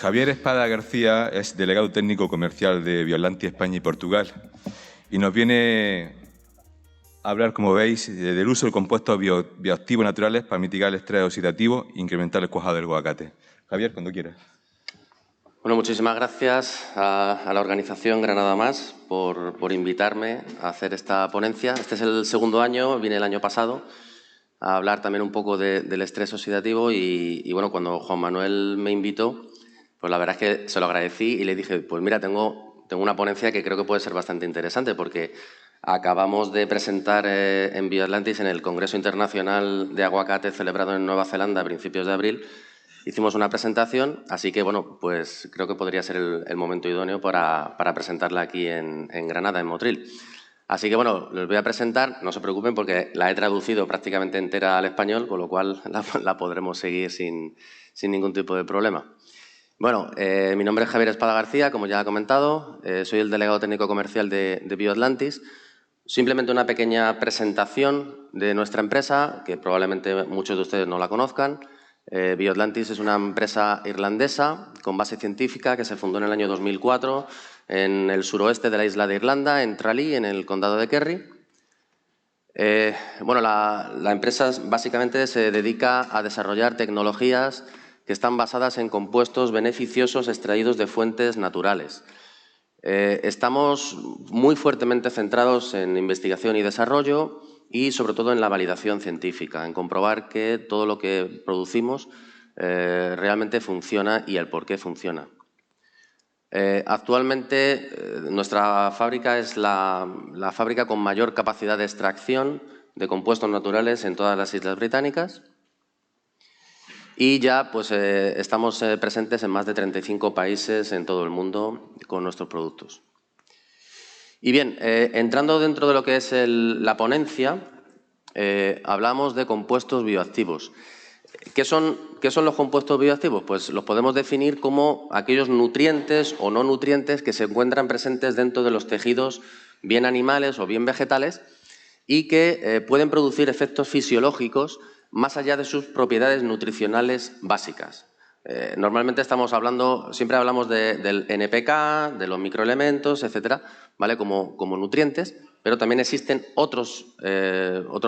Javier Espada García es delegado técnico comercial de Bioatlantis España y Portugal y nos viene a hablar, como veis, del uso de compuestos bioactivos naturales para mitigar el estrés oxidativo e incrementar el cuajado del aguacate. Javier, cuando quieras. Bueno, muchísimas gracias a la organización Granada Más por invitarme a hacer esta ponencia. Este es el segundo año, vine el año pasado a hablar también un poco del estrés oxidativo y bueno, cuando Juan Manuel me invitó, pues la verdad es que se lo agradecí y le dije, pues mira, tengo una ponencia que creo que puede ser bastante interesante porque acabamos de presentar en Bioatlantis, en el Congreso Internacional de Aguacate celebrado en Nueva Zelanda a principios de abril, hicimos una presentación, así que bueno, pues creo que podría ser el momento idóneo para presentarla aquí en Granada, en Motril. Así que bueno, les voy a presentar, no se preocupen porque la he traducido prácticamente entera al español, con lo cual la podremos seguir sin ningún tipo de problema. Bueno, mi nombre es Javier Espada García, como ya ha comentado, soy el delegado técnico comercial de Bioatlantis. Simplemente una pequeña presentación de nuestra empresa, que probablemente muchos de ustedes no la conozcan. Bioatlantis es una empresa irlandesa con base científica que se fundó en el año 2004 en el suroeste de la isla de Irlanda, en Tralee, en el condado de Kerry. Bueno, la empresa básicamente se dedica a desarrollar tecnologías que están basadas en compuestos beneficiosos extraídos de fuentes naturales. Estamos muy fuertemente centrados en investigación y desarrollo y, sobre todo, en la validación científica, en comprobar que todo lo que producimos realmente funciona y el por qué funciona. Actualmente, nuestra fábrica es la fábrica con mayor capacidad de extracción de compuestos naturales en todas las Islas Británicas y ya pues, estamos presentes en más de 35 países en todo el mundo con nuestros productos. Y bien, entrando dentro de lo que es la ponencia, hablamos de compuestos bioactivos. ¿Qué son los compuestos bioactivos? Pues los podemos definir como aquellos nutrientes o no nutrientes que se encuentran presentes dentro de los tejidos, bien animales o bien vegetales, y que pueden producir efectos fisiológicos más allá de sus propiedades nutricionales básicas. Normalmente siempre hablamos del NPK, de los microelementos, etcétera, ¿vale? como nutrientes, pero también existen otros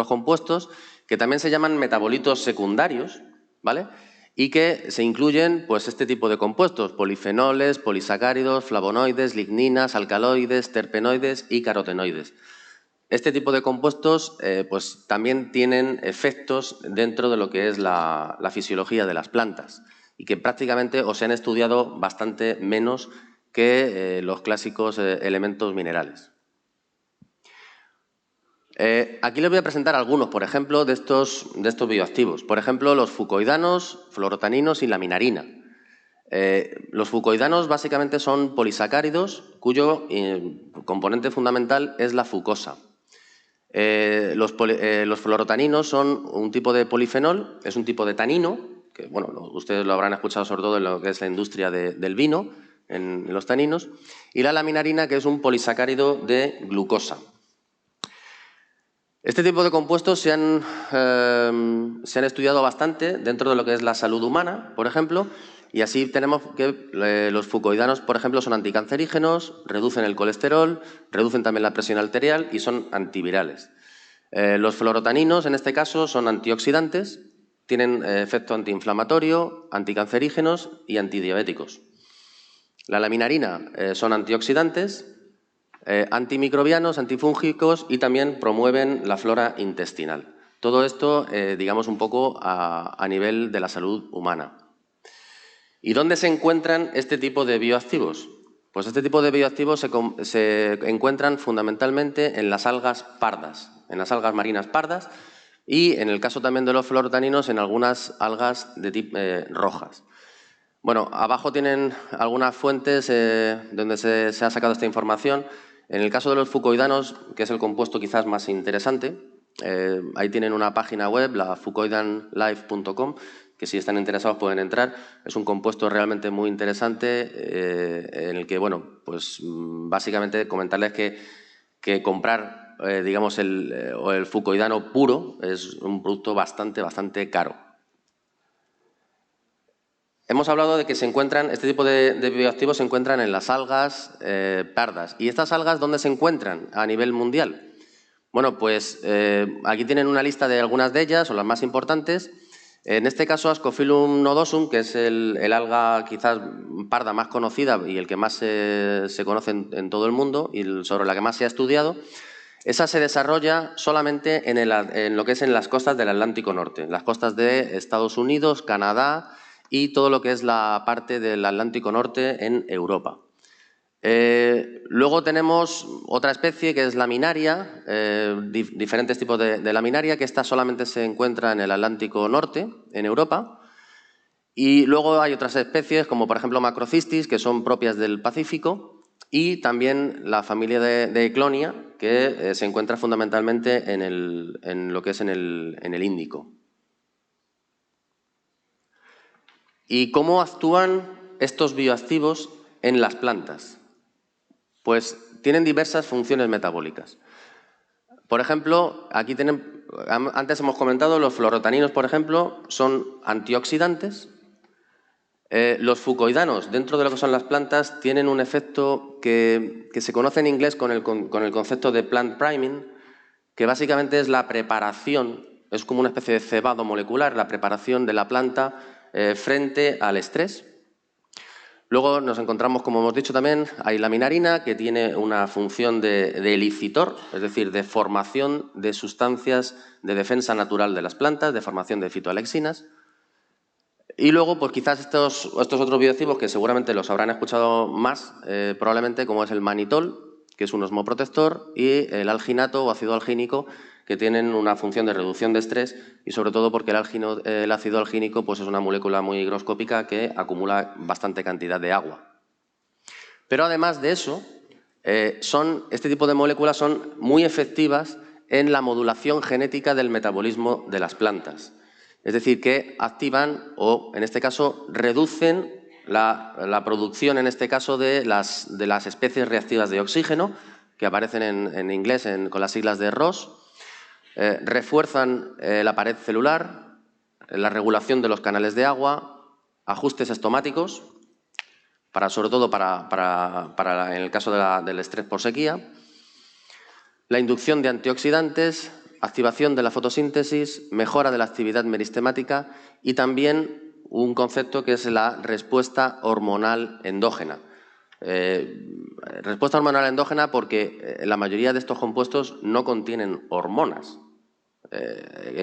compuestos que también se llaman metabolitos secundarios, ¿vale? Y que se incluyen pues, este tipo de compuestos, polifenoles, polisacáridos, flavonoides, ligninas, alcaloides, terpenoides y carotenoides. Este tipo de compuestos pues, también tienen efectos dentro de lo que es la fisiología de las plantas y que prácticamente se han estudiado bastante menos que los clásicos elementos minerales. Aquí les voy a presentar algunos, por ejemplo, de estos bioactivos. Por ejemplo, los fucoidanos, fluorotaninos y la minarina. Los fucoidanos básicamente son polisacáridos cuyo componente fundamental es la fucosa. Los fluorotaninos son un tipo de polifenol, es un tipo de tanino, que bueno, ustedes lo habrán escuchado sobre todo en lo que es la industria del vino, en los taninos, y la laminarina, que es un polisacárido de glucosa. Este tipo de compuestos se han estudiado bastante dentro de lo que es la salud humana, por ejemplo, y así tenemos que los fucoidanos, por ejemplo, son anticancerígenos, reducen el colesterol, reducen también la presión arterial y son antivirales. Los fluorotaninos, en este caso, son antioxidantes, tienen efecto antiinflamatorio, anticancerígenos y antidiabéticos. La laminarina son antioxidantes, antimicrobianos, antifúngicos y también promueven la flora intestinal. Todo esto, digamos, un poco a nivel de la salud humana. ¿Y dónde se encuentran este tipo de bioactivos? Pues este tipo de bioactivos se encuentran fundamentalmente en las algas pardas, en las algas marinas pardas y, en el caso también de los fluorotaninos, en algunas algas de tipo rojas. Bueno, abajo tienen algunas fuentes donde se ha sacado esta información. En el caso de los fucoidanos, que es el compuesto quizás más interesante, ahí tienen una página web, la fucoidanlife.com, que si están interesados pueden entrar. Es un compuesto realmente muy interesante en el que, bueno, pues básicamente comentarles que comprar, digamos, el fucoidano puro es un producto bastante caro. hemos hablado de que este tipo de bioactivos se encuentran en las algas pardas. ¿Y estas algas dónde se encuentran a nivel mundial? Bueno, pues aquí tienen una lista de algunas de ellas, o las más importantes. En este caso, Ascophyllum nodosum, que es el alga quizás parda más conocida y el que más se conoce en todo el mundo y sobre la que más se ha estudiado, esa se desarrolla solamente en lo que es en las costas del Atlántico Norte, las costas de Estados Unidos, Canadá y todo lo que es la parte del Atlántico Norte en Europa. Luego tenemos otra especie que es laminaria, diferentes tipos de laminaria, que esta solamente se encuentra en el Atlántico Norte, en Europa. Y luego hay otras especies, como por ejemplo Macrocystis, que son propias del Pacífico, y también la familia de Clonia, que se encuentra fundamentalmente en lo que es en el Índico. ¿Y cómo actúan estos bioactivos en las plantas? Pues tienen diversas funciones metabólicas. Por ejemplo, antes hemos comentado, los fluorotaninos, por ejemplo, son antioxidantes. Los fucoidanos, dentro de lo que son las plantas, tienen un efecto que se conoce en inglés con el concepto de plant priming, que básicamente es la preparación, es como una especie de cebado molecular, la preparación de la planta frente al estrés. Luego nos encontramos, como hemos dicho también, hay laminarina, que tiene una función de elicitor, es decir, de formación de sustancias de defensa natural de las plantas, de formación de fitoalexinas. Y luego, pues quizás estos otros bioactivos que seguramente los habrán escuchado más, probablemente, como es el manitol, que es un osmoprotector, y el alginato o ácido algínico, que tienen una función de reducción de estrés y sobre todo porque el ácido algínico pues es una molécula muy higroscópica que acumula bastante cantidad de agua. Pero además de eso, este tipo de moléculas son muy efectivas en la modulación genética del metabolismo de las plantas. Es decir, que activan o, en este caso, reducen la producción, en este caso, de las especies reactivas de oxígeno, que aparecen en inglés con las siglas de ROS. Refuerzan la pared celular, la regulación de los canales de agua, ajustes estomáticos, sobre todo en el caso del estrés por sequía, la inducción de antioxidantes, activación de la fotosíntesis, mejora de la actividad meristemática y también un concepto que es la respuesta hormonal endógena. Respuesta hormonal endógena porque la mayoría de estos compuestos no contienen hormonas.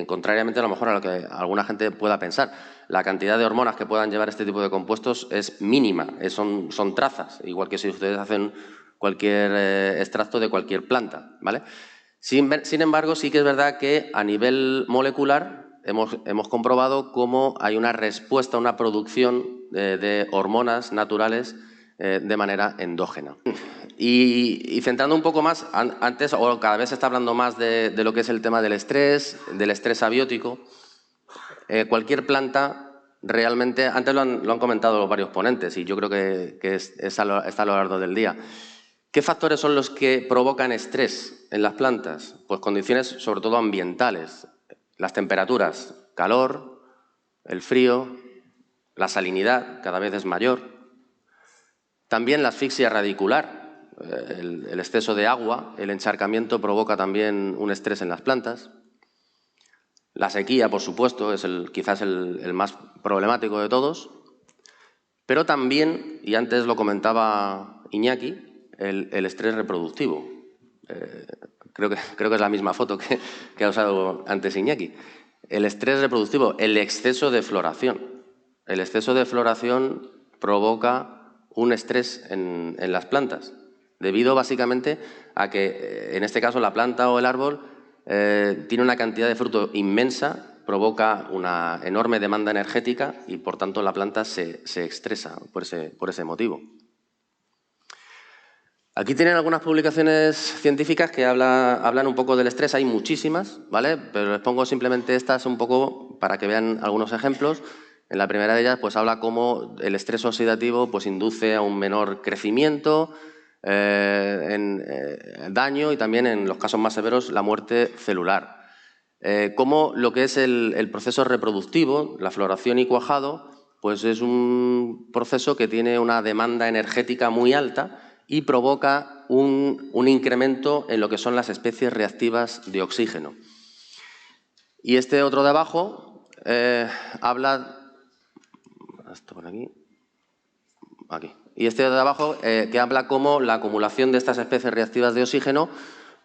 Contrariamente a lo mejor a lo que alguna gente pueda pensar. La cantidad de hormonas que puedan llevar este tipo de compuestos es mínima, son trazas, igual que si ustedes hacen cualquier extracto de cualquier planta, ¿vale? Sin embargo, sí que es verdad que a nivel molecular hemos comprobado cómo hay una respuesta, una producción de hormonas naturales de manera endógena. Y centrando un poco más, antes o cada vez se está hablando más de lo que es el tema del estrés abiótico. Cualquier planta realmente, antes lo han comentado varios ponentes y yo creo que está a lo largo del día. ¿Qué factores son los que provocan estrés en las plantas? Pues condiciones sobre todo ambientales, las temperaturas, calor, el frío, la salinidad cada vez es mayor, también la asfixia radicular. El exceso de agua, el encharcamiento provoca también un estrés en las plantas. La sequía, por supuesto, es quizás el más problemático de todos. Pero también, y antes lo comentaba Iñaki, el estrés reproductivo. Creo que es la misma foto que ha usado antes Iñaki. El estrés reproductivo, el exceso de floración. El exceso de floración provoca un estrés en las plantas, debido básicamente a que, en este caso, la planta o el árbol tiene una cantidad de fruto inmensa, provoca una enorme demanda energética y, por tanto, la planta se estresa por ese motivo. Aquí tienen algunas publicaciones científicas que hablan un poco del estrés, hay muchísimas, ¿vale? Pero les pongo simplemente estas un poco para que vean algunos ejemplos. En la primera de ellas pues habla cómo el estrés oxidativo pues induce a un menor crecimiento, daño y también, en los casos más severos, la muerte celular. Cómo lo que es el proceso reproductivo, la floración y cuajado, pues es un proceso que tiene una demanda energética muy alta y provoca un incremento en lo que son las especies reactivas de oxígeno. Y este otro de abajo habla... Esto por aquí. Aquí. Y este de abajo que habla cómo la acumulación de estas especies reactivas de oxígeno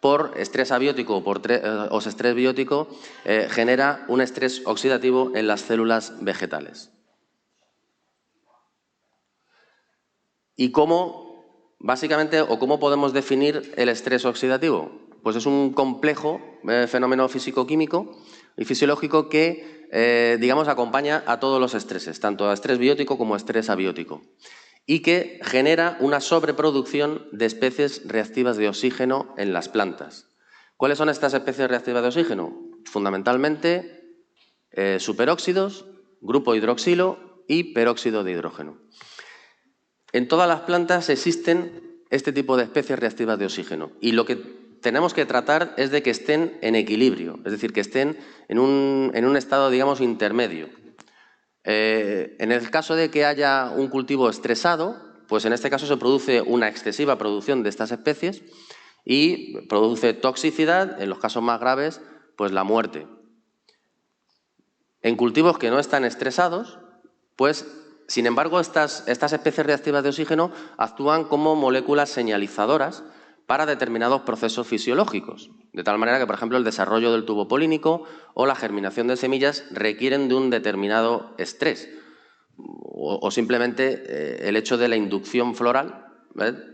por estrés abiótico o estrés biótico genera un estrés oxidativo en las células vegetales. ¿Y cómo, básicamente, o cómo podemos definir el estrés oxidativo? Pues es un complejo fenómeno físico-químico y fisiológico que, digamos, acompaña a todos los estreses, tanto a estrés biótico como a estrés abiótico, y que genera una sobreproducción de especies reactivas de oxígeno en las plantas. ¿Cuáles son estas especies reactivas de oxígeno? Fundamentalmente superóxidos, grupo hidroxilo y peróxido de hidrógeno. En todas las plantas existen este tipo de especies reactivas de oxígeno y lo que tenemos que tratar es de que estén en equilibrio, es decir, que estén en un estado, digamos, intermedio. En el caso de que haya un cultivo estresado, pues en este caso se produce una excesiva producción de estas especies y produce toxicidad, en los casos más graves, pues la muerte. En cultivos que no están estresados, pues, sin embargo, estas especies reactivas de oxígeno actúan como moléculas señalizadoras para determinados procesos fisiológicos, de tal manera que, por ejemplo, el desarrollo del tubo polínico o la germinación de semillas requieren de un determinado estrés. O simplemente el hecho de la inducción floral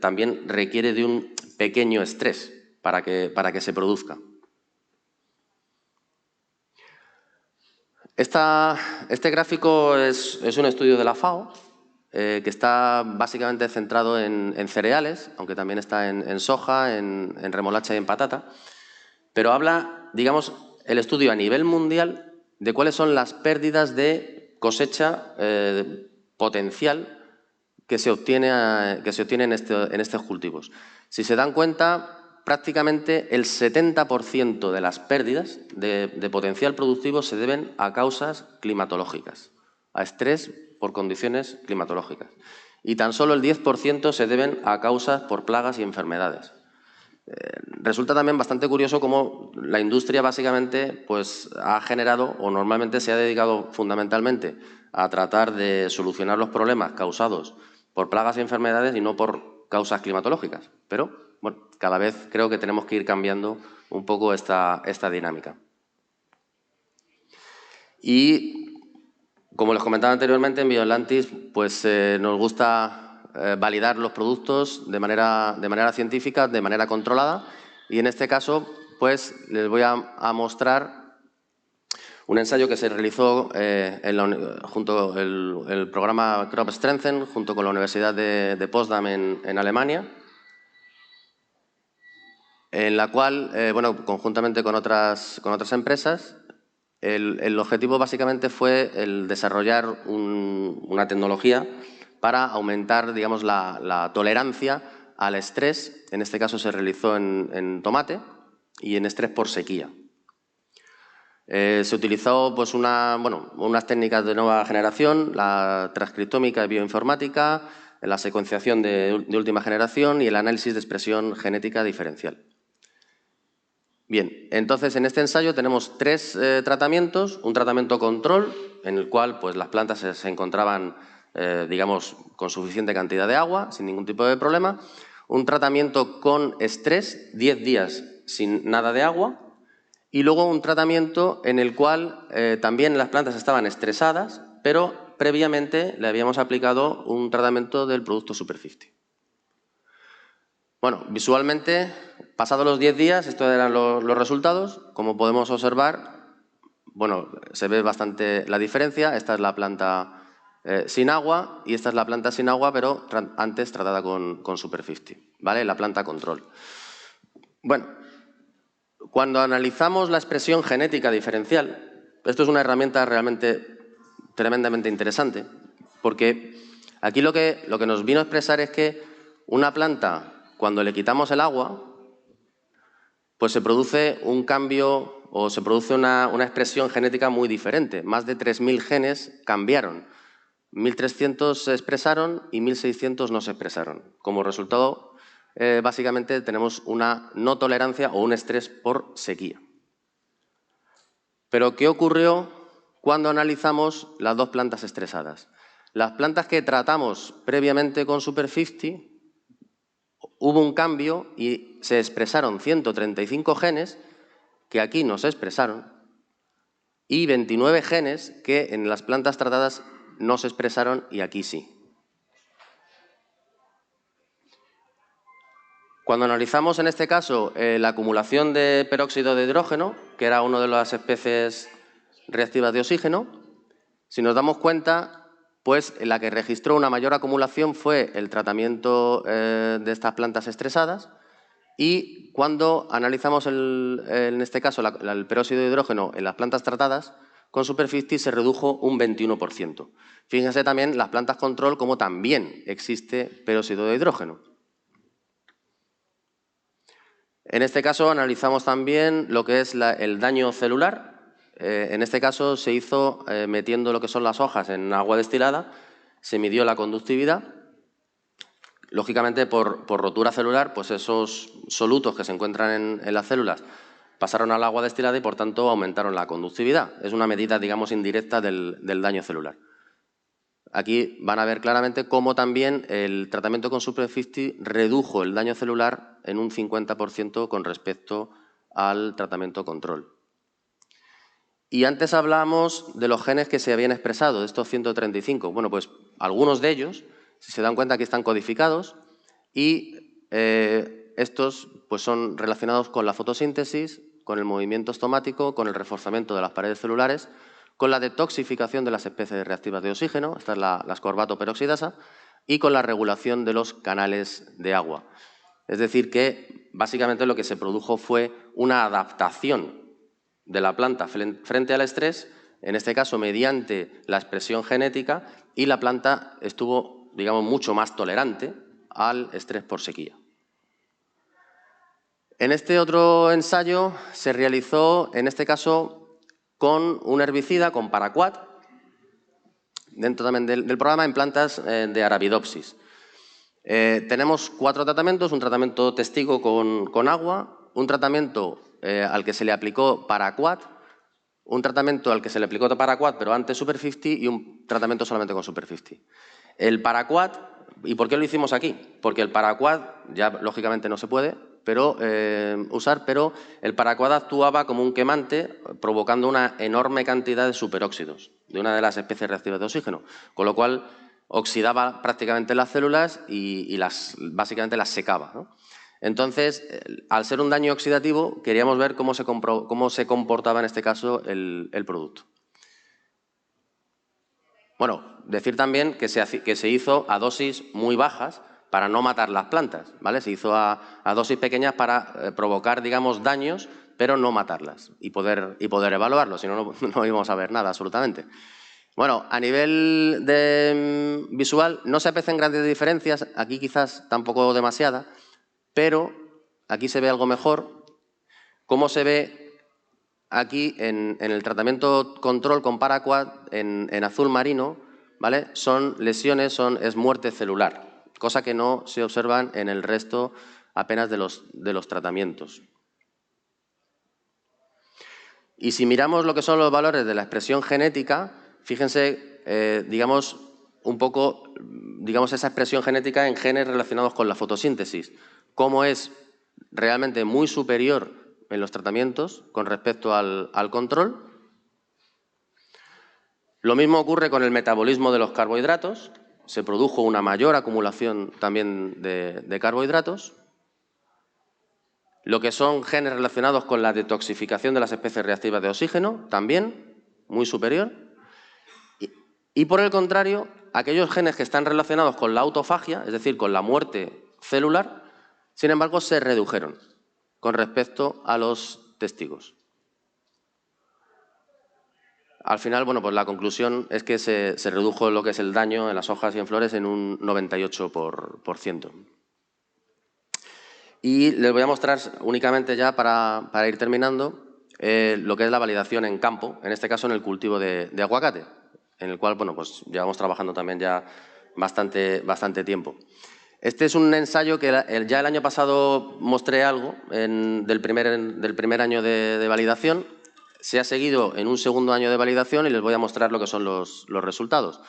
también requiere de un pequeño estrés para que se produzca. Este gráfico es un estudio de la FAO que está básicamente centrado en cereales, aunque también está en soja, en remolacha y en patata, pero habla, digamos, el estudio a nivel mundial de cuáles son las pérdidas de cosecha potencial que se obtiene en estos cultivos. Si se dan cuenta, prácticamente el 70% de las pérdidas de potencial productivo se deben a causas climatológicas, a estrés por condiciones climatológicas. Y tan solo el 10% se deben a causas por plagas y enfermedades. Resulta también bastante curioso cómo la industria básicamente pues, ha generado o normalmente se ha dedicado fundamentalmente a tratar de solucionar los problemas causados por plagas y enfermedades y no por causas climatológicas. Pero, bueno, cada vez creo que tenemos que ir cambiando un poco esta dinámica. Y, como les comentaba anteriormente, en Bioatlantis pues, nos gusta validar los productos de manera científica, de manera controlada, y en este caso pues, les voy a mostrar un ensayo que se realizó junto el programa Crop Strengthen junto con la Universidad de Potsdam en Alemania, en la cual, bueno, conjuntamente con otras empresas, el objetivo básicamente fue el desarrollar una tecnología para aumentar, digamos, la tolerancia al estrés. En este caso se realizó en tomate y en estrés por sequía. Se utilizó pues, unas técnicas de nueva generación, la transcriptómica y bioinformática, la secuenciación de última generación y el análisis de expresión genética diferencial. Bien, entonces en este ensayo tenemos tres tratamientos. Un tratamiento control, en el cual pues, las plantas se encontraban, digamos, con suficiente cantidad de agua, sin ningún tipo de problema. Un tratamiento con estrés, 10 días sin nada de agua. Y luego un tratamiento en el cual también las plantas estaban estresadas, pero previamente le habíamos aplicado un tratamiento del producto Super 50. Bueno, visualmente, pasados los 10 días, estos eran los resultados. Como podemos observar, bueno, se ve bastante la diferencia. Esta es la planta sin agua y esta es la planta sin agua, pero antes tratada con Super 50, ¿vale? La planta control. Bueno, cuando analizamos la expresión genética diferencial, esto es una herramienta realmente tremendamente interesante, porque aquí lo que nos vino a expresar es que una planta, cuando le quitamos el agua, pues se produce un cambio o se produce una expresión genética muy diferente. Más de 3.000 genes cambiaron. 1.300 se expresaron y 1.600 no se expresaron. Como resultado, básicamente tenemos una no tolerancia o un estrés por sequía. Pero, ¿qué ocurrió cuando analizamos las dos plantas estresadas? Las plantas que tratamos previamente con Super 50, hubo un cambio y se expresaron 135 genes que aquí no se expresaron y 29 genes que en las plantas tratadas no se expresaron y aquí sí. Cuando analizamos en este caso la acumulación de peróxido de hidrógeno, que era una de las especies reactivas de oxígeno, si nos damos cuenta, pues la que registró una mayor acumulación fue el tratamiento de estas plantas estresadas, y cuando analizamos en este caso el peróxido de hidrógeno en las plantas tratadas, con Super 50 se redujo un 21%. Fíjense también las plantas control como también existe peróxido de hidrógeno. En este caso analizamos también lo que es el daño celular. En este caso se hizo metiendo lo que son las hojas en agua destilada, se midió la conductividad. Lógicamente, por rotura celular, pues esos solutos que se encuentran en las células pasaron al agua destilada y, por tanto, aumentaron la conductividad. Es una medida, digamos, indirecta del daño celular. Aquí van a ver claramente cómo también el tratamiento con Super 50 redujo el daño celular en un 50% con respecto al tratamiento control. Y antes hablábamos de los genes que se habían expresado, de estos 135. Bueno, pues algunos de ellos, si se dan cuenta, aquí están codificados y estos pues son relacionados con la fotosíntesis, con el movimiento estomático, con el reforzamiento de las paredes celulares, con la detoxificación de las especies reactivas de oxígeno, esta es la ascorbato-peroxidasa, y con la regulación de los canales de agua. Es decir, que básicamente lo que se produjo fue una adaptación de la planta frente al estrés, en este caso mediante la expresión genética, y la planta estuvo, digamos, mucho más tolerante al estrés por sequía. En este otro ensayo se realizó, en este caso, con un herbicida, con paraquat, dentro también del programa, en plantas de Arabidopsis. Tenemos 4 tratamientos: un tratamiento testigo con agua, un tratamiento al que se le aplicó paraquat, un tratamiento al que se le aplicó paraquat pero antes Super 50 y un tratamiento solamente con Super 50. El paraquat, ¿y por qué lo hicimos aquí? Porque el paraquat ya lógicamente no se puede usar, pero el paraquat actuaba como un quemante, provocando una enorme cantidad de superóxidos de una de las especies reactivas de oxígeno, con lo cual oxidaba prácticamente las células y básicamente las secaba, ¿no? Entonces, al ser un daño oxidativo, queríamos ver cómo se comportaba en este caso el producto. Bueno, decir también que se hizo a dosis muy bajas para no matar las plantas, ¿vale? Se hizo a dosis pequeñas para provocar, digamos, daños, pero no matarlas y poder evaluarlo, si no, no íbamos a ver nada absolutamente. Bueno, a nivel visual no se aprecian grandes diferencias, aquí quizás tampoco demasiada, pero aquí se ve algo mejor. ¿Cómo se ve aquí en el tratamiento control con paraquat en azul marino? ¿Vale? Son lesiones, es muerte celular, cosa que no se observan en el resto apenas de los tratamientos. Y si miramos lo que son los valores de la expresión genética, fíjense, digamos, un poco, digamos, esa expresión genética en genes relacionados con la fotosíntesis, cómo es realmente muy superior en los tratamientos con respecto al control. Lo mismo ocurre con el metabolismo de los carbohidratos, se produjo una mayor acumulación también de carbohidratos. Lo que son genes relacionados con la detoxificación de las especies reactivas de oxígeno, también muy superior. Y por el contrario, aquellos genes que están relacionados con la autofagia, es decir, con la muerte celular, sin embargo, se redujeron con respecto a los testigos. Al final, bueno, pues la conclusión es que se redujo lo que es el daño en las hojas y en flores en un 98%. Y les voy a mostrar únicamente ya para ir terminando lo que es la validación en campo, en este caso en el cultivo de aguacate. en el cual bueno, pues llevamos trabajando también ya bastante tiempo. Este es un ensayo que ya el año pasado mostré algo del primer año de validación. Se ha seguido en un segundo año de validación y les voy a mostrar lo que son los resultados.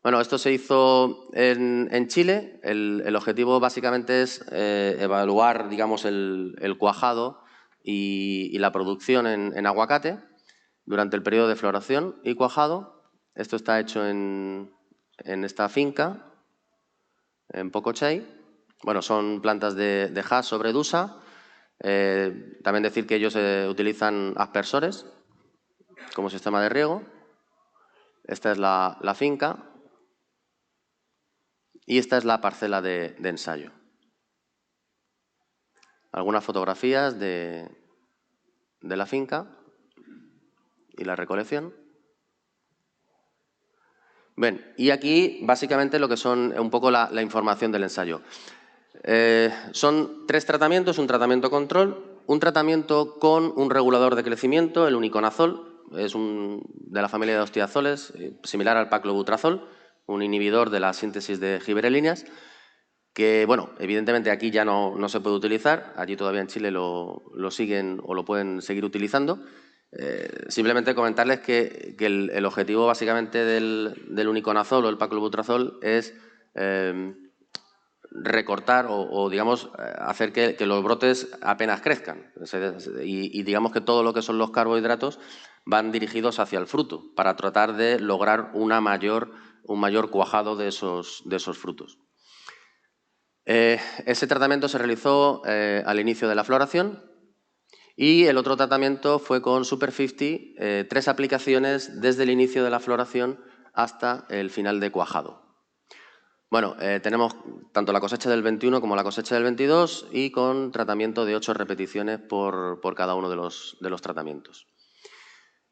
Bueno, esto se hizo en Chile. El objetivo básicamente es evaluar, digamos, el cuajado y la producción en aguacate durante el periodo de floración y cuajado. Esto está hecho en esta finca, en Pocochay. Bueno, son plantas de hass sobre dusa. También decir que ellos utilizan aspersores como sistema de riego. Esta es la finca y esta es la parcela de ensayo. Algunas fotografías de la finca y la recolección. Bien, y aquí básicamente lo que son un poco la información del ensayo. Son 3 tratamientos, un tratamiento control, un tratamiento con un regulador de crecimiento, el uniconazol, es de la familia de los tiazoles, similar al paclobutrazol, un inhibidor de la síntesis de gibberelinas, que, bueno, evidentemente aquí ya no se puede utilizar, allí todavía en Chile lo siguen o lo pueden seguir utilizando. Simplemente comentarles que el objetivo básicamente del uniconazol o el paclobutrazol es recortar o digamos, hacer que los brotes apenas crezcan. Y digamos que todo lo que son los carbohidratos van dirigidos hacia el fruto para tratar de lograr un mayor cuajado de esos frutos. Ese tratamiento se realizó al inicio de la floración y el otro tratamiento fue con Super 50, 3 aplicaciones desde el inicio de la floración hasta el final de cuajado. Bueno, tenemos tanto la cosecha del 21 como la cosecha del 22 y con tratamiento de 8 repeticiones por cada uno de los tratamientos.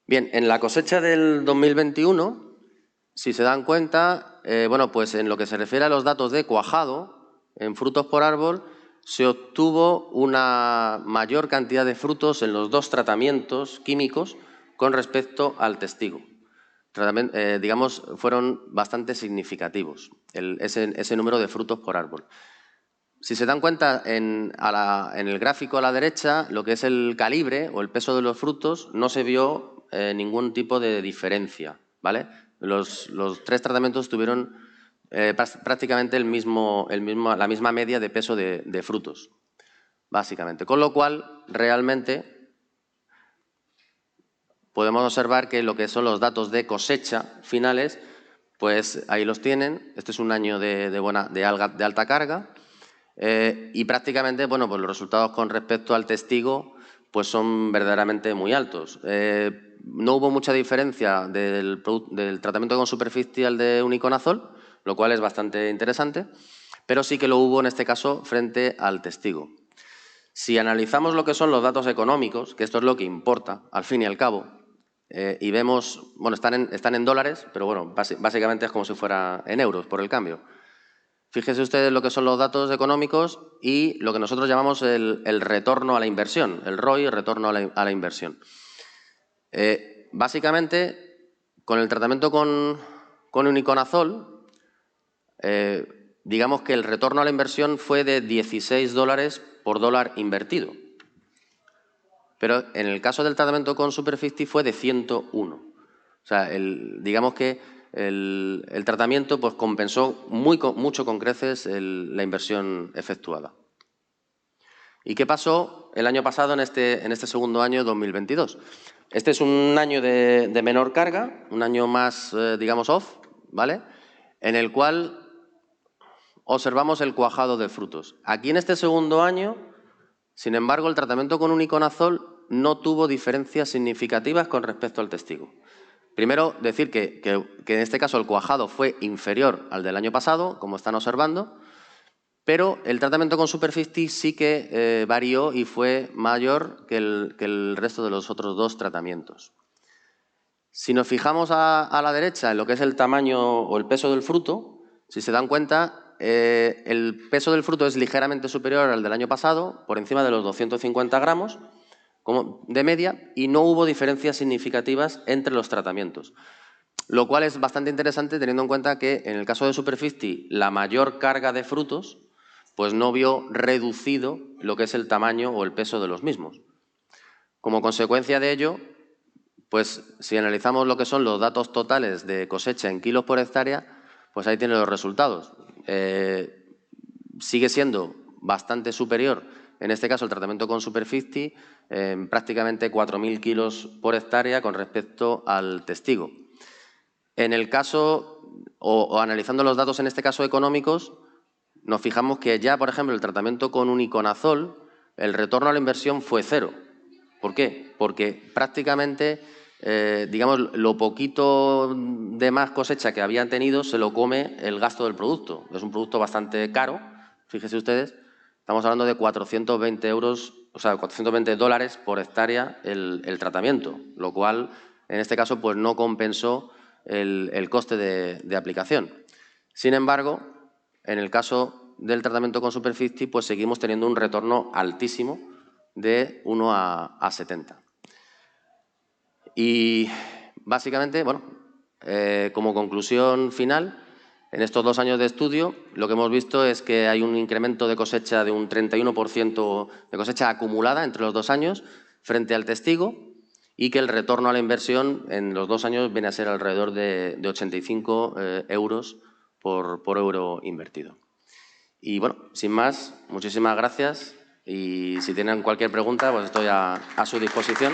Bien, en la cosecha del 2021, si se dan cuenta, bueno, pues en lo que se refiere a los datos de cuajado, en frutos por árbol, se obtuvo una mayor cantidad de frutos en los 2 tratamientos químicos con respecto al testigo. Digamos, fueron bastante significativos ese número de frutos por árbol. Si se dan cuenta, en el gráfico a la derecha, lo que es el calibre o el peso de los frutos, no se vio ningún tipo de diferencia, ¿vale? Los 3 tratamientos tuvieron prácticamente la misma media de peso de frutos, básicamente. Con lo cual, realmente, podemos observar que lo que son los datos de cosecha finales, pues ahí los tienen. Este es un año de alta carga y prácticamente, bueno, pues los resultados con respecto al testigo pues son verdaderamente muy altos. No hubo mucha diferencia del tratamiento con Super 50 al de uniconazol, lo cual es bastante interesante, pero sí que lo hubo en este caso frente al testigo. Si analizamos lo que son los datos económicos, que esto es lo que importa, al fin y al cabo, y vemos, bueno, están en dólares, pero bueno, básicamente es como si fuera en euros por el cambio. Fíjense ustedes lo que son los datos económicos y lo que nosotros llamamos el retorno a la inversión, el ROI, el retorno a la inversión. Básicamente, con el tratamiento con uniconazol, digamos que el retorno a la inversión fue de $16 por dólar invertido. Pero en el caso del tratamiento con Super 50 fue de 101. O sea, digamos que el tratamiento pues, compensó mucho con creces la inversión efectuada. ¿Y qué pasó el año pasado en este segundo año 2022? Este es un año de menor carga, un año más, digamos, off, ¿vale? En el cual observamos el cuajado de frutos. Aquí en este segundo año, sin embargo, el tratamiento con uniconazol no tuvo diferencias significativas con respecto al testigo. Primero, decir que en este caso el cuajado fue inferior al del año pasado, como están observando, pero el tratamiento con Super 50 sí que varió y fue mayor que el resto de los otros 2 tratamientos. Si nos fijamos a la derecha en lo que es el tamaño o el peso del fruto, si se dan cuenta, el peso del fruto es ligeramente superior al del año pasado, por encima de los 250 gramos de media, y no hubo diferencias significativas entre los tratamientos. lo cual es bastante interesante teniendo en cuenta que en el caso de Super 50 la mayor carga de frutos pues no vio reducido lo que es el tamaño o el peso de los mismos. Como consecuencia de ello, pues si analizamos lo que son los datos totales de cosecha en kilos por hectárea, pues ahí tiene los resultados. Sigue siendo bastante superior, en este caso el tratamiento con Super 50, prácticamente 4.000 kilos por hectárea con respecto al testigo. En el caso, o analizando los datos en este caso económicos, nos fijamos que ya, por ejemplo, el tratamiento con un iconazol, el retorno a la inversión fue cero. ¿Por qué? Porque prácticamente, digamos, lo poquito de más cosecha que habían tenido se lo come el gasto del producto. Es un producto bastante caro, fíjense ustedes, estamos hablando de 420 euros, o sea, 420 dólares por hectárea el tratamiento, lo cual, en este caso, pues no compensó el coste de aplicación. Sin embargo, en el caso del tratamiento con Super 50, pues seguimos teniendo un retorno altísimo de 1 a 70. Y básicamente, bueno, como conclusión final, en estos 2 años de estudio, lo que hemos visto es que hay un incremento de cosecha de un 31% de cosecha acumulada entre los 2 años frente al testigo y que el retorno a la inversión en los 2 años viene a ser alrededor de 85 euros por euro invertido. Y bueno, sin más, muchísimas gracias y si tienen cualquier pregunta, pues estoy a su disposición.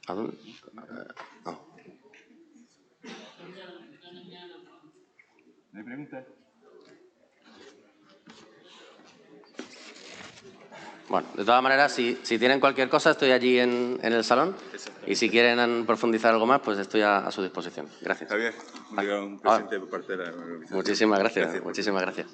¿A dónde? No. ¿No hay preguntas? Bueno, de todas maneras, si tienen cualquier cosa, estoy allí en el salón. Y si quieren profundizar algo más, pues estoy a su disposición. Gracias. Javier, un presente por parte de la organización. Muchísimas gracias. Muchísimas gracias.